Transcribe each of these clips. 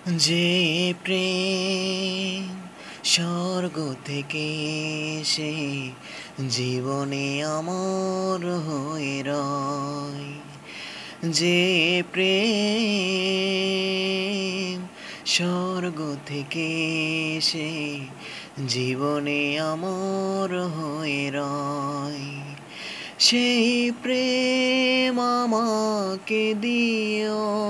যে প্রেম স্বর্গ থেকে সে জীবনে অমর হয়ে রয়। যে প্রেম স্বর্গ থেকে সে জীবনে অমর হয়ে রয়। সেই প্রেম আমাকে দিও,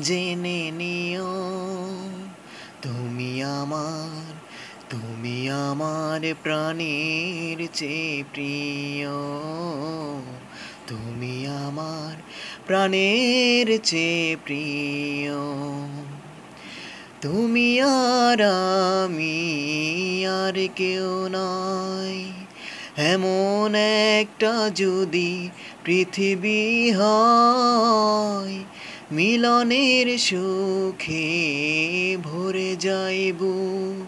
জেনে নিও তুমি আমার, তুমি আমার প্রাণের চেয়ে প্রিয়। তুমি আমার প্রাণের চেয়ে প্রিয়। তুমি আর আমি আর কেউ নয়, এমন একটা যদি পৃথিবী হয়, মিলনের সুখে ভরে যায় বুক।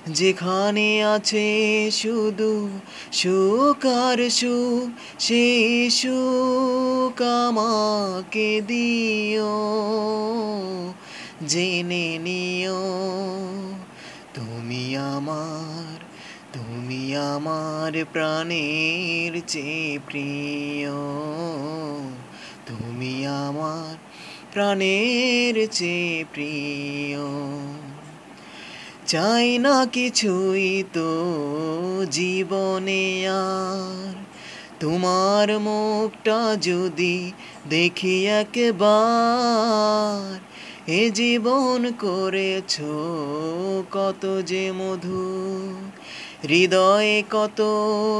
যেখানে আছে শুধু সুখ আর সুখ, সেই সুখ আমাকে দিও, জেনে নিও তুমি আমার, তুমি আমার প্রাণের চেয়ে প্রিয়। তুমি আমার প্রাণের চেয়ে প্রিয়। চাই না কিছুই তো জীবনে আর, তোমার মুখটা যদি দেখি একবার। এ জীবন করেছো কত যে মধুর, হৃদয়ে কত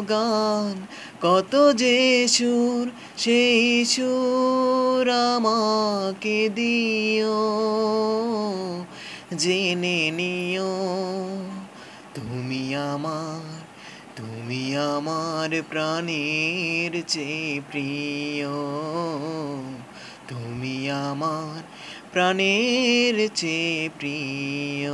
গান, কত যে সুর, সেই সুর আমাকে দিও, জেনে নিও তুমি আমার, তুমি আমার প্রাণের চেয়ে প্রিয়। তুমি আমার প্রাণের চেয়ে প্রিয়।